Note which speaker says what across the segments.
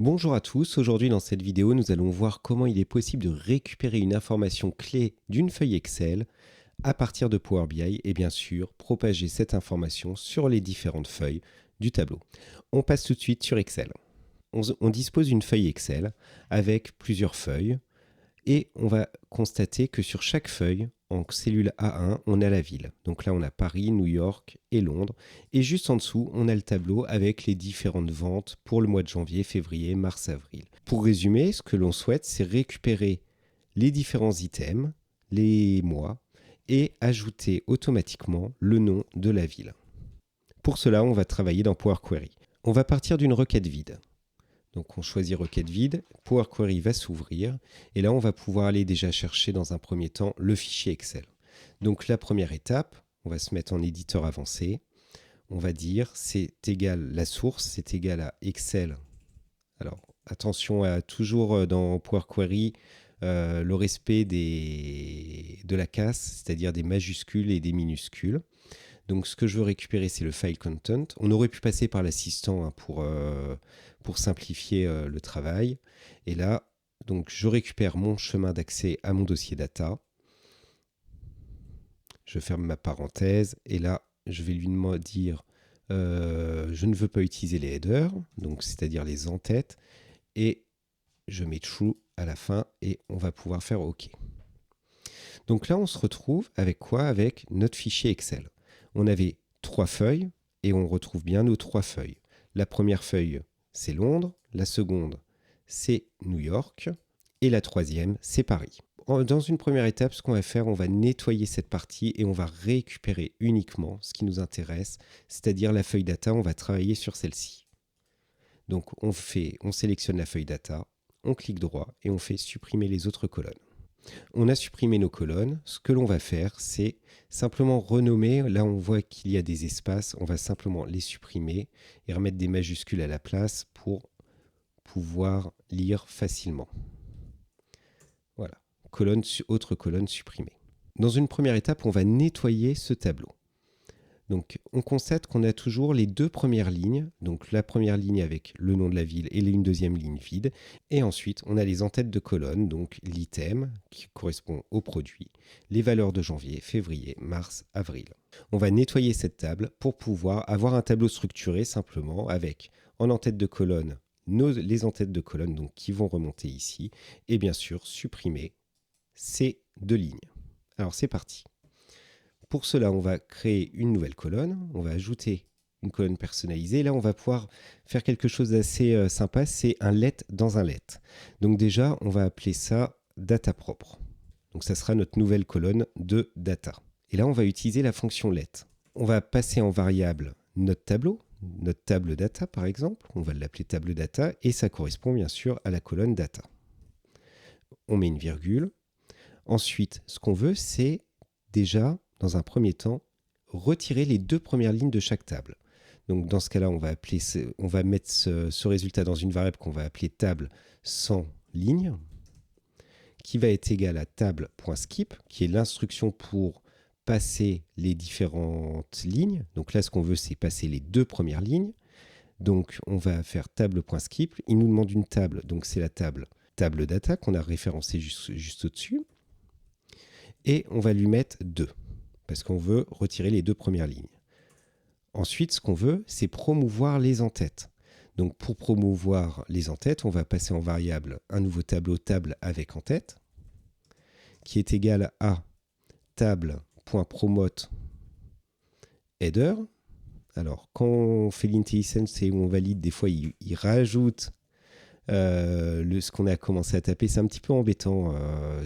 Speaker 1: Bonjour à tous, aujourd'hui dans cette vidéo nous allons voir comment il est possible de récupérer une information clé d'une feuille Excel à partir de Power BI et bien sûr propager cette information sur les différentes feuilles du tableau. On passe tout de suite sur Excel. On dispose d'une feuille Excel avec plusieurs feuilles et on va constater que sur chaque feuille, en cellule A1, on a la ville. Donc là, on a Paris, New York et Londres. Et juste en dessous, on a le tableau avec les différentes ventes pour le mois de janvier, février, mars, avril. Pour résumer, ce que l'on souhaite, c'est récupérer les différents items, les mois, et ajouter automatiquement le nom de la ville. Pour cela, on va travailler dans Power Query. On va partir d'une requête vide. Donc on choisit requête vide, Power Query va s'ouvrir et là on va pouvoir aller déjà chercher dans un premier temps le fichier Excel. Donc la première étape, on va se mettre en éditeur avancé, on va dire c'est égal, la source c'est égal à Excel. Alors attention à toujours dans Power Query le respect de la casse, c'est-à-dire des majuscules et des minuscules. Donc ce que je veux récupérer, c'est le file content. On aurait pu passer par l'assistant pour simplifier le travail. Et là, donc, je récupère mon chemin d'accès à mon dossier data. Je ferme ma parenthèse. Et là, je vais lui dire je ne veux pas utiliser les headers, donc c'est-à-dire les en-têtes. Et je mets true à la fin et on va pouvoir faire OK. Donc là, on se retrouve avec quoi? Avec notre fichier Excel. On avait 3 feuilles et on retrouve bien nos 3 feuilles. La première feuille, c'est Londres. La seconde, c'est New York. Et la troisième, c'est Paris. Dans une première étape, ce qu'on va faire, on va nettoyer cette partie et on va récupérer uniquement ce qui nous intéresse, c'est-à-dire la feuille data. On va travailler sur celle-ci. Donc on sélectionne la feuille data, on clique droit et on fait supprimer les autres colonnes. On a supprimé nos colonnes. Ce que l'on va faire, c'est simplement renommer. Là, on voit qu'il y a des espaces. On va simplement les supprimer et remettre des majuscules à la place pour pouvoir lire facilement. Voilà. Autre colonne supprimée. Dans une première étape, on va nettoyer ce tableau. Donc, on constate qu'on a toujours les deux premières lignes. Donc, la première ligne avec le nom de la ville et une deuxième ligne vide. Et ensuite, on a les en-têtes de colonne, donc l'item qui correspond au produit, les valeurs de janvier, février, mars, avril. On va nettoyer cette table pour pouvoir avoir un tableau structuré simplement avec en en-tête de colonne les en-têtes de colonne donc, qui vont remonter ici. Et bien sûr, supprimer ces deux lignes. Alors, c'est parti. Pour cela, on va créer une nouvelle colonne, on va ajouter une colonne personnalisée. Là, on va pouvoir faire quelque chose d'assez sympa, c'est un let dans un let. Donc déjà, on va appeler ça data propre. Donc ça sera notre nouvelle colonne de data. Et là, on va utiliser la fonction let. On va passer en variable notre tableau, notre table data par exemple. On va l'appeler table data et ça correspond bien sûr à la colonne data. On met une virgule. Ensuite, ce qu'on veut, c'est déjà dans un premier temps, retirer les deux premières lignes de chaque table. Donc dans ce cas-là, on va mettre ce résultat dans une variable qu'on va appeler table sans ligne, qui va être égale à table.skip, qui est l'instruction pour passer les différentes lignes. Donc là, ce qu'on veut, c'est passer les deux premières lignes. Donc on va faire table.skip. Il nous demande une table, donc c'est la table data qu'on a référencée juste au-dessus. Et on va lui mettre 2. Parce qu'on veut retirer les deux premières lignes. Ensuite, ce qu'on veut, c'est promouvoir les en-têtes. Donc, pour promouvoir les en-têtes, on va passer en variable un nouveau tableau table avec en-tête, qui est égal à table.promote header. Alors, quand on fait l'intelligence et où on valide, des fois, il rajoute ce qu'on a commencé à taper. C'est un petit peu embêtant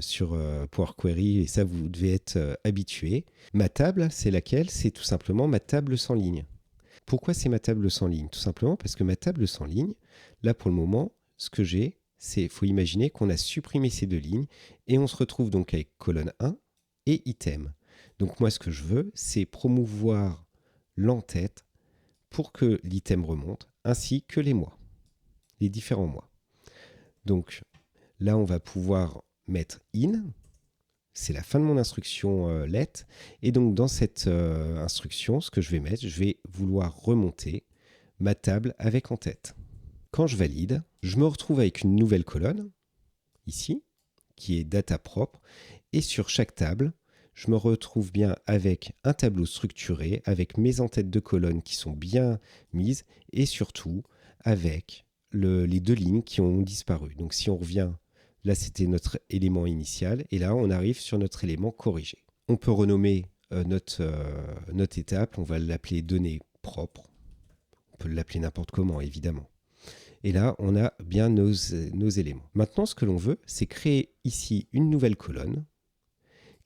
Speaker 1: sur Power Query et ça, vous devez être habitué. Ma table, c'est laquelle? C'est tout simplement ma table sans ligne. Pourquoi c'est ma table sans ligne? Tout simplement parce que ma table sans ligne, là pour le moment, ce que j'ai, il faut imaginer qu'on a supprimé ces deux lignes et on se retrouve donc avec colonne 1 et item. Donc moi, ce que je veux, c'est promouvoir l'en-tête pour que l'item remonte, ainsi que les mois, les différents mois. Donc là, on va pouvoir mettre in. C'est la fin de mon instruction let. Et donc dans cette instruction, ce que je vais mettre, je vais vouloir remonter ma table avec en tête. Quand je valide, Je me retrouve avec une nouvelle colonne, ici, qui est data propre. Et sur chaque table, je me retrouve bien avec un tableau structuré, avec mes entêtes de colonnes qui sont bien mises, et surtout avec les deux lignes qui ont disparu. Donc si on revient, là c'était notre élément initial, et là on arrive sur notre élément corrigé. On peut renommer notre étape, on va l'appeler données propres. On peut l'appeler n'importe comment, évidemment. Et là, on a bien nos éléments. Maintenant, ce que l'on veut, c'est créer ici une nouvelle colonne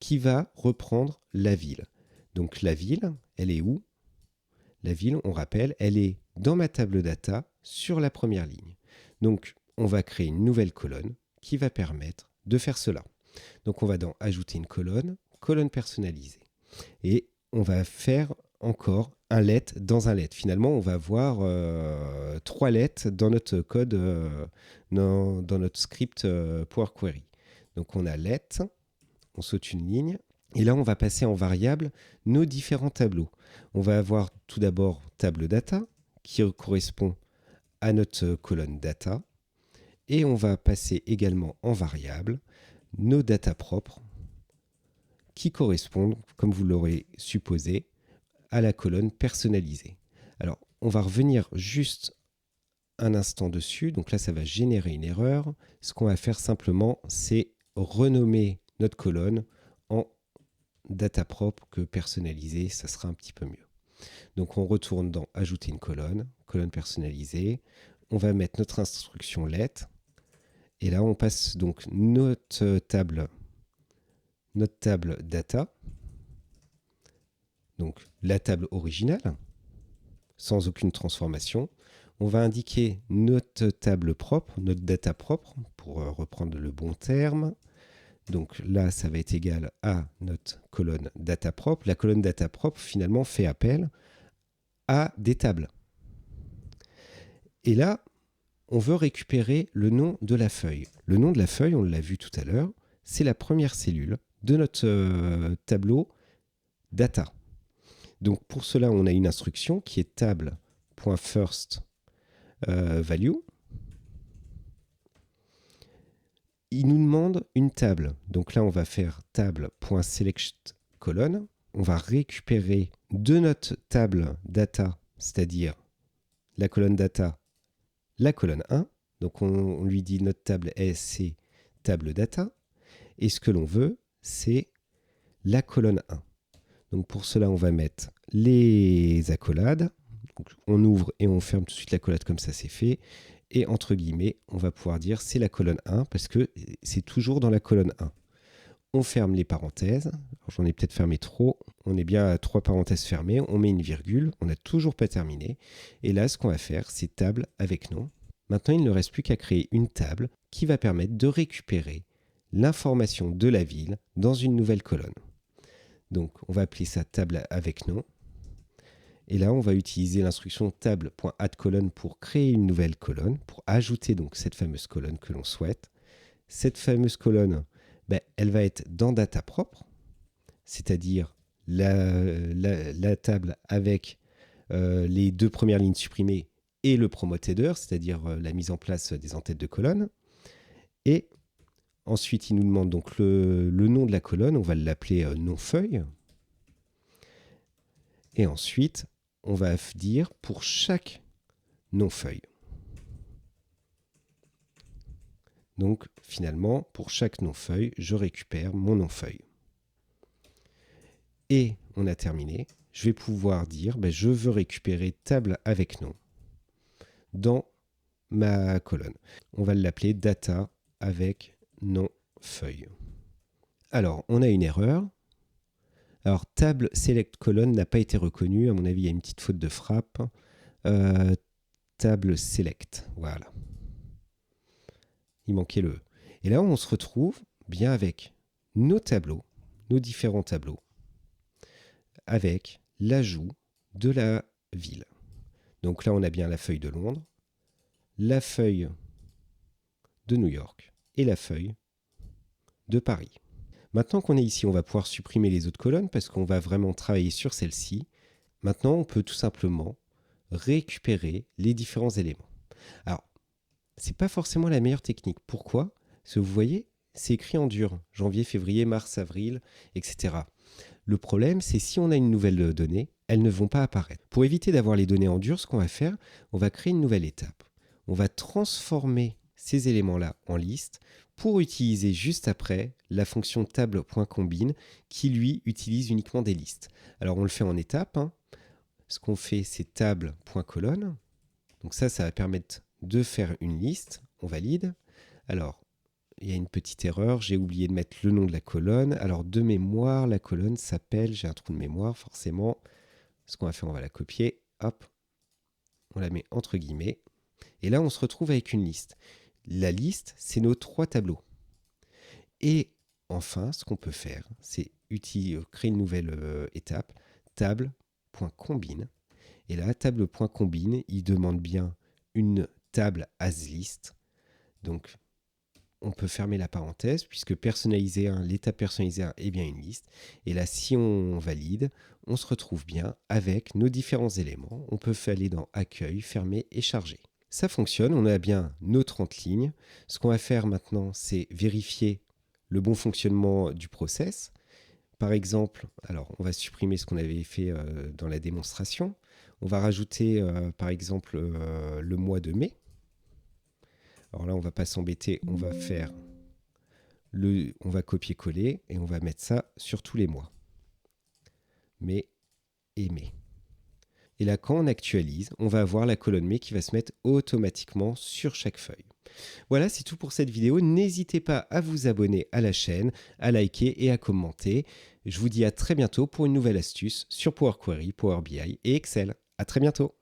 Speaker 1: qui va reprendre la ville. Donc la ville, elle est où? La ville, on rappelle, elle est dans ma table data sur la première ligne. Donc on va créer une nouvelle colonne qui va permettre de faire cela. Donc on va dans Ajouter une colonne, colonne personnalisée. Et on va faire encore un let dans un let. Finalement, on va avoir 3 lets dans notre code, dans notre script Power Query. Donc on a let, on saute une ligne, et là on va passer en variable nos différents tableaux. On va avoir tout d'abord table data, qui correspond à notre colonne data, et on va passer également en variable nos data propres, qui correspondent, comme vous l'aurez supposé, à la colonne personnalisée. Alors, on va revenir juste un instant dessus. Donc là, ça va générer une erreur. Ce qu'on va faire simplement, c'est renommer notre colonne en data propre que personnalisée. Ça sera un petit peu mieux. Donc, on retourne dans Ajouter une colonne, colonne personnalisée. On va mettre notre instruction let. Et là, on passe donc notre table data. Donc la table originale, sans aucune transformation. On va indiquer notre table propre, notre data propre, pour reprendre le bon terme. Donc là, ça va être égal à notre colonne data propre. La colonne data propre, finalement, fait appel à des tables. Et là, on veut récupérer le nom de la feuille. Le nom de la feuille, on l'a vu tout à l'heure, c'est la première cellule de notre tableau data. Donc pour cela, on a une instruction qui est table.first value. Il nous demande une table. Donc là, on va faire table.select colonne. On va récupérer de notre table data, c'est-à-dire la colonne data, la colonne 1. Donc on lui dit notre table c'est table data. Et ce que l'on veut, c'est la colonne 1. Donc pour cela, on va mettre les accolades. Donc on ouvre et on ferme tout de suite l'accolade comme ça, c'est fait. Et entre guillemets, on va pouvoir dire c'est la colonne 1 parce que c'est toujours dans la colonne 1. On ferme les parenthèses. J'en ai peut-être fermé trop. On est bien à 3 parenthèses fermées. On met une virgule. On n'a toujours pas terminé. Et là, ce qu'on va faire, c'est table avec nom. Maintenant, il ne reste plus qu'à créer une table qui va permettre de récupérer l'information de la ville dans une nouvelle colonne. Donc, on va appeler ça table avec nom. Et là, on va utiliser l'instruction table.addColonne pour créer une nouvelle colonne, pour ajouter donc cette fameuse colonne que l'on souhaite. Cette fameuse colonne, elle va être dans data propre, c'est-à-dire la table avec les 2 premières lignes supprimées et le promote header, c'est-à-dire la mise en place des entêtes de colonne. Et ensuite, il nous demande donc le nom de la colonne, on va l'appeler nom-feuille. Et ensuite, on va dire pour chaque nom-feuille. Donc finalement, pour chaque nom-feuille, je récupère mon nom-feuille. Et on a terminé. Je vais pouvoir dire, je veux récupérer table avec nom dans ma colonne. On va l'appeler data avec nom-feuille. Alors, on a une erreur. Alors, table select colonne n'a pas été reconnue. À mon avis, il y a une petite faute de frappe. Table select, voilà. Il manquait le E. Et là, on se retrouve bien avec nos tableaux, nos différents tableaux, avec l'ajout de la ville. Donc là, on a bien la feuille de Londres, la feuille de New York et la feuille de Paris. Maintenant qu'on est ici, on va pouvoir supprimer les autres colonnes parce qu'on va vraiment travailler sur celle-ci. Maintenant, on peut tout simplement récupérer les différents éléments. Alors, c'est pas forcément la meilleure technique. Pourquoi? Parce que vous voyez, c'est écrit en dur, janvier, février, mars, avril, etc. Le problème, c'est si on a une nouvelle donnée, elles ne vont pas apparaître. Pour éviter d'avoir les données en dur, ce qu'on va faire, on va créer une nouvelle étape. On va transformer ces éléments-là en liste pour utiliser juste après la fonction table.combine qui, lui, utilise uniquement des listes. Alors, on le fait en étapes. Ce qu'on fait, c'est table.colonne. Donc ça va permettre de faire une liste. On valide. Alors, il y a une petite erreur, j'ai oublié de mettre le nom de la colonne. Alors de mémoire, la colonne s'appelle, j'ai un trou de mémoire forcément. Ce qu'on va faire, on va la copier, hop, on la met entre guillemets. Et là, on se retrouve avec une liste. La liste, c'est nos 3 tableaux. Et enfin, ce qu'on peut faire, c'est créer une nouvelle étape, table.combine. Et là, table.combine, il demande bien une table as list. Donc, on peut fermer la parenthèse puisque personnaliser 1, l'étape personnalisée 1 est bien une liste. Et là, si on valide, on se retrouve bien avec nos différents éléments. On peut aller dans accueil, fermer et charger. Ça fonctionne, on a bien nos 30 lignes. Ce qu'on va faire maintenant, c'est vérifier le bon fonctionnement du process. Par exemple, alors on va supprimer ce qu'on avait fait dans la démonstration. On va rajouter par exemple le mois de mai. Alors là, on ne va pas s'embêter, on va faire on va copier-coller et on va mettre ça sur tous les mois. Mai et mai. Et là, quand on actualise, on va avoir la colonne mai qui va se mettre automatiquement sur chaque feuille. Voilà, c'est tout pour cette vidéo. N'hésitez pas à vous abonner à la chaîne, à liker et à commenter. Je vous dis à très bientôt pour une nouvelle astuce sur Power Query, Power BI et Excel. À très bientôt.